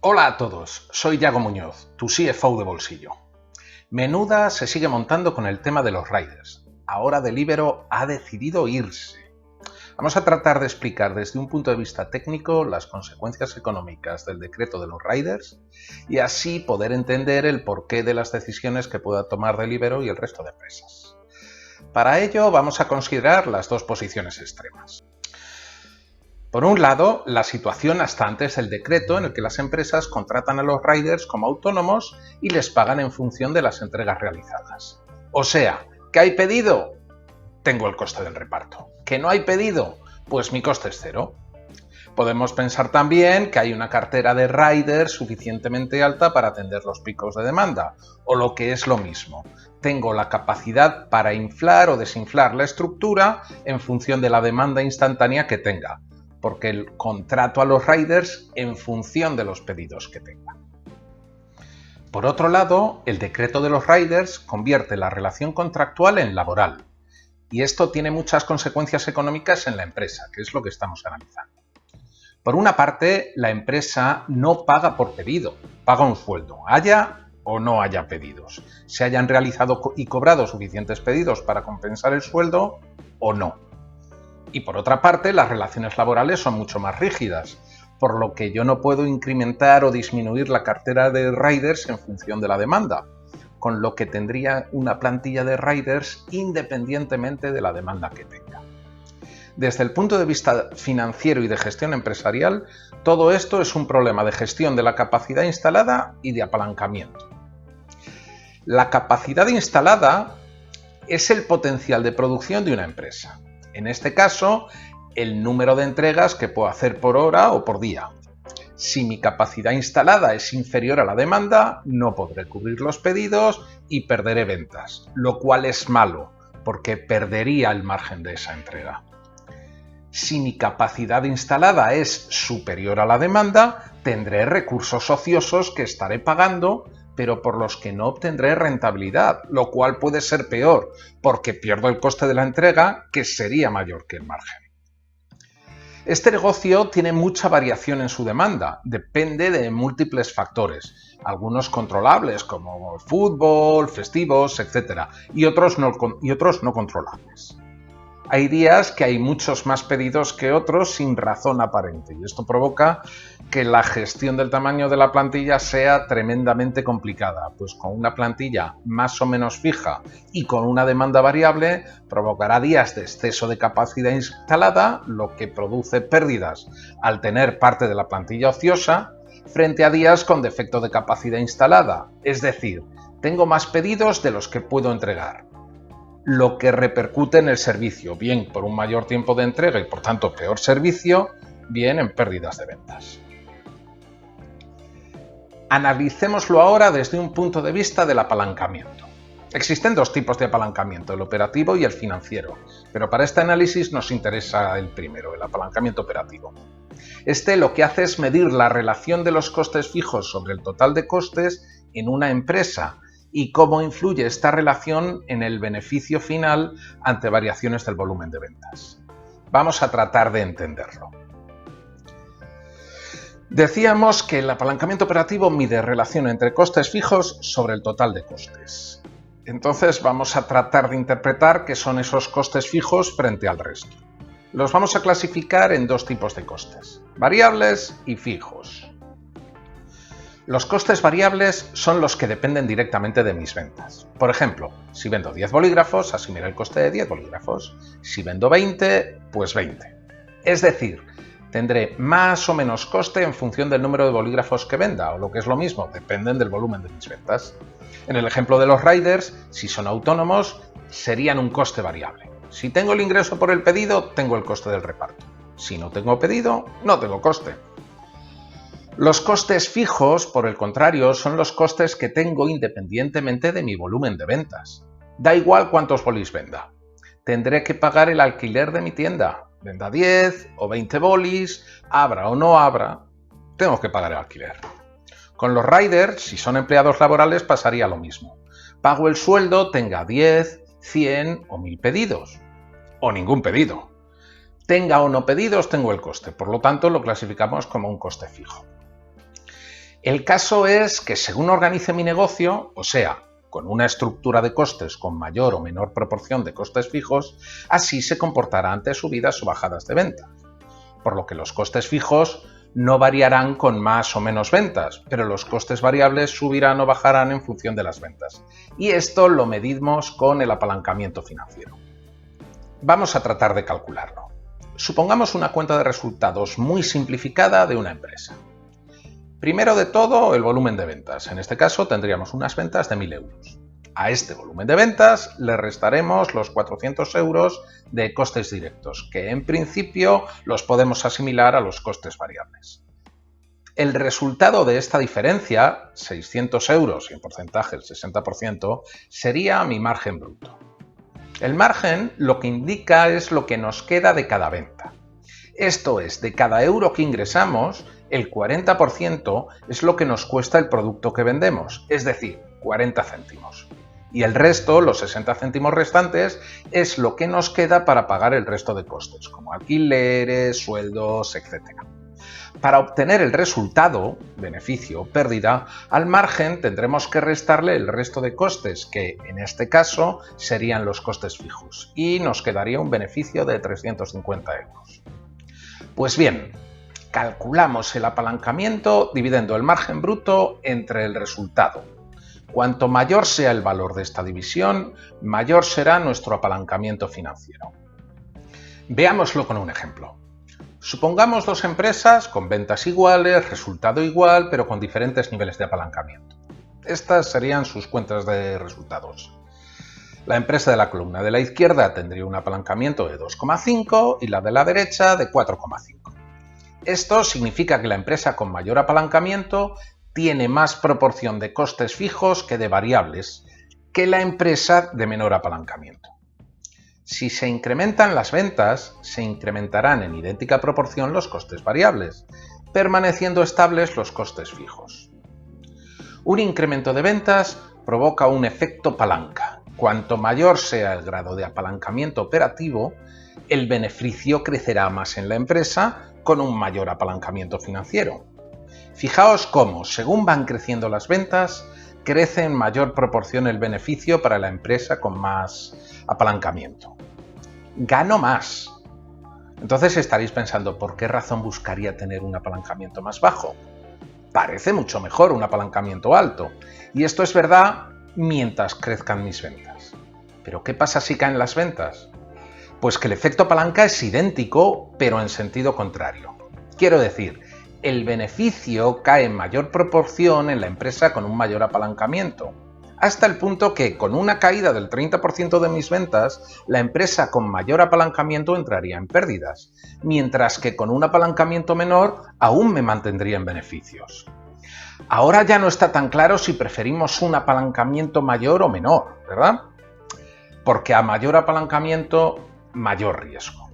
Hola a todos, soy Yago Muñoz, tu CFO de bolsillo. Menuda se sigue montando con el tema de los riders. Ahora Deliveroo ha decidido irse. Vamos a tratar de explicar desde un punto de vista técnico las consecuencias económicas del decreto de los riders y así poder entender el porqué de las decisiones que pueda tomar Deliveroo y el resto de empresas. Para ello vamos a considerar las dos posiciones extremas. Por un lado, la situación hasta antes del decreto en el que las empresas contratan a los riders como autónomos y les pagan en función de las entregas realizadas. O sea, ¿que hay pedido? Tengo el coste del reparto. ¿Que no hay pedido? Pues mi coste es cero. Podemos pensar también que hay una cartera de riders suficientemente alta para atender los picos de demanda, o lo que es lo mismo, tengo la capacidad para inflar o desinflar la estructura en función de la demanda instantánea que tenga, porque contrato a los riders en función de los pedidos que tenga. Por otro lado, el decreto de los riders convierte la relación contractual en laboral, y esto tiene muchas consecuencias económicas en la empresa, que es lo que estamos analizando. Por una parte, la empresa no paga por pedido, paga un sueldo, haya o no haya pedidos, se hayan realizado y cobrado suficientes pedidos para compensar el sueldo o no. Y por otra parte, las relaciones laborales son mucho más rígidas, por lo que yo no puedo incrementar o disminuir la cartera de riders en función de la demanda, con lo que tendría una plantilla de riders independientemente de la demanda que tenga. Desde el punto de vista financiero y de gestión empresarial, todo esto es un problema de gestión de la capacidad instalada y de apalancamiento. La capacidad instalada es el potencial de producción de una empresa. En este caso, el número de entregas que puedo hacer por hora o por día. Si mi capacidad instalada es inferior a la demanda, no podré cubrir los pedidos y perderé ventas, lo cual es malo, porque perdería el margen de esa entrega. Si mi capacidad instalada es superior a la demanda, tendré recursos ociosos que estaré pagando, pero por los que no obtendré rentabilidad, lo cual puede ser peor, porque pierdo el coste de la entrega, que sería mayor que el margen. Este negocio tiene mucha variación en su demanda, depende de múltiples factores, algunos controlables como el fútbol, festivos, etc., y otros no controlables. Hay días que hay muchos más pedidos que otros sin razón aparente y esto provoca que la gestión del tamaño de la plantilla sea tremendamente complicada, pues con una plantilla más o menos fija y con una demanda variable provocará días de exceso de capacidad instalada, lo que produce pérdidas al tener parte de la plantilla ociosa, frente a días con defecto de capacidad instalada, es decir, tengo más pedidos de los que puedo entregar, lo que repercute en el servicio, bien por un mayor tiempo de entrega y por tanto peor servicio, bien en pérdidas de ventas. Analicémoslo ahora desde un punto de vista del apalancamiento. Existen dos tipos de apalancamiento, el operativo y el financiero, pero para este análisis nos interesa el primero, el apalancamiento operativo. Este lo que hace es medir la relación de los costes fijos sobre el total de costes en una empresa y cómo influye esta relación en el beneficio final ante variaciones del volumen de ventas. Vamos a tratar de entenderlo. Decíamos que el apalancamiento operativo mide relación entre costes fijos sobre el total de costes. Entonces vamos a tratar de interpretar qué son esos costes fijos frente al resto. Los vamos a clasificar en dos tipos de costes, variables y fijos. Los costes variables son los que dependen directamente de mis ventas. Por ejemplo, si vendo 10 bolígrafos, asumiré el coste de 10 bolígrafos. Si vendo 20, pues 20. Es decir, tendré más o menos coste en función del número de bolígrafos que venda, o lo que es lo mismo, dependen del volumen de mis ventas. En el ejemplo de los riders, si son autónomos, serían un coste variable. Si tengo el ingreso por el pedido, tengo el coste del reparto. Si no tengo pedido, no tengo coste. Los costes fijos, por el contrario, son los costes que tengo independientemente de mi volumen de ventas. Da igual cuántos bolis venda. Tendré que pagar el alquiler de mi tienda. Venda 10 o 20 bolis, abra o no abra, tengo que pagar el alquiler. Con los riders, si son empleados laborales, pasaría lo mismo. Pago el sueldo, tenga 10, 100 o 1000 pedidos. O ningún pedido. Tenga o no pedidos, tengo el coste. Por lo tanto, lo clasificamos como un coste fijo. El caso es que según organice mi negocio, o sea, con una estructura de costes con mayor o menor proporción de costes fijos, así se comportará ante subidas o bajadas de ventas. Por lo que los costes fijos no variarán con más o menos ventas, pero los costes variables subirán o bajarán en función de las ventas. Y esto lo medimos con el apalancamiento financiero. Vamos a tratar de calcularlo. Supongamos una cuenta de resultados muy simplificada de una empresa. Primero de todo, el volumen de ventas. En este caso tendríamos unas ventas de 1.000 euros. A este volumen de ventas le restaremos los 400 euros de costes directos, que en principio los podemos asimilar a los costes variables. El resultado de esta diferencia, 600 euros y en porcentaje el 60%, sería mi margen bruto. El margen lo que indica es lo que nos queda de cada venta. Esto es, de cada euro que ingresamos, el 40% es lo que nos cuesta el producto que vendemos, es decir, 40 céntimos. Y el resto, los 60 céntimos restantes, es lo que nos queda para pagar el resto de costes, como alquileres, sueldos, etc. Para obtener el resultado, beneficio o pérdida, al margen tendremos que restarle el resto de costes, que en este caso serían los costes fijos, y nos quedaría un beneficio de 350 euros. Pues bien, calculamos el apalancamiento dividiendo el margen bruto entre el resultado. Cuanto mayor sea el valor de esta división, mayor será nuestro apalancamiento financiero. Veámoslo con un ejemplo. Supongamos dos empresas con ventas iguales, resultado igual, pero con diferentes niveles de apalancamiento. Estas serían sus cuentas de resultados. La empresa de la columna de la izquierda tendría un apalancamiento de 2,5 y la de la derecha de 4,5. Esto significa que la empresa con mayor apalancamiento tiene más proporción de costes fijos que de variables que la empresa de menor apalancamiento. Si se incrementan las ventas, se incrementarán en idéntica proporción los costes variables, permaneciendo estables los costes fijos. Un incremento de ventas provoca un efecto palanca. Cuanto mayor sea el grado de apalancamiento operativo, el beneficio crecerá más en la empresa con un mayor apalancamiento financiero. Fijaos cómo, según van creciendo las ventas, crece en mayor proporción el beneficio para la empresa con más apalancamiento. Gano más. Entonces estaréis pensando, ¿por qué razón buscaría tener un apalancamiento más bajo? Parece mucho mejor un apalancamiento alto. Y esto es verdad mientras crezcan mis ventas. ¿Pero qué pasa si caen las ventas? Pues que el efecto palanca es idéntico, pero en sentido contrario. Quiero decir, el beneficio cae en mayor proporción en la empresa con un mayor apalancamiento, hasta el punto que, con una caída del 30% de mis ventas, la empresa con mayor apalancamiento entraría en pérdidas, mientras que con un apalancamiento menor aún me mantendría en beneficios. Ahora ya no está tan claro si preferimos un apalancamiento mayor o menor, ¿verdad? Porque a mayor apalancamiento, mayor riesgo.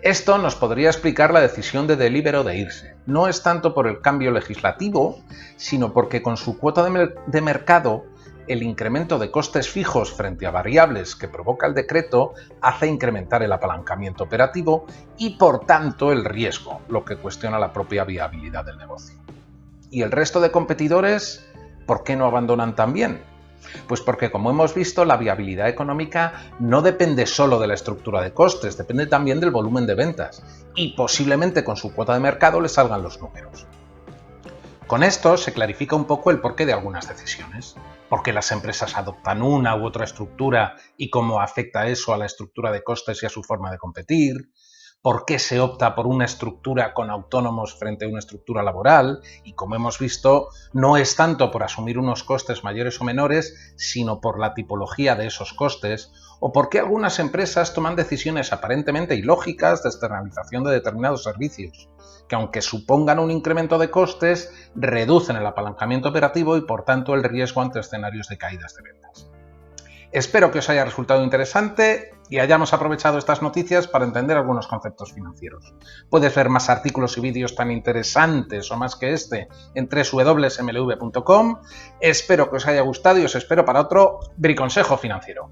Esto nos podría explicar la decisión de Deliveroo de irse. No es tanto por el cambio legislativo, sino porque con su cuota de mercado, el incremento de costes fijos frente a variables que provoca el decreto hace incrementar el apalancamiento operativo y, por tanto, el riesgo, lo que cuestiona la propia viabilidad del negocio. ¿Y el resto de competidores, por qué no abandonan también? Pues porque, como hemos visto, la viabilidad económica no depende solo de la estructura de costes, depende también del volumen de ventas y posiblemente con su cuota de mercado le salgan los números. Con esto se clarifica un poco el porqué de algunas decisiones, por qué las empresas adoptan una u otra estructura y cómo afecta eso a la estructura de costes y a su forma de competir, por qué se opta por una estructura con autónomos frente a una estructura laboral y, como hemos visto, no es tanto por asumir unos costes mayores o menores, sino por la tipología de esos costes, o por qué algunas empresas toman decisiones aparentemente ilógicas de externalización de determinados servicios, que aunque supongan un incremento de costes, reducen el apalancamiento operativo y, por tanto, el riesgo ante escenarios de caídas de ventas. Espero que os haya resultado interesante y hayamos aprovechado estas noticias para entender algunos conceptos financieros. Puedes ver más artículos y vídeos tan interesantes o más que este en www.mlv.com. Espero que os haya gustado y os espero para otro briconsejo financiero.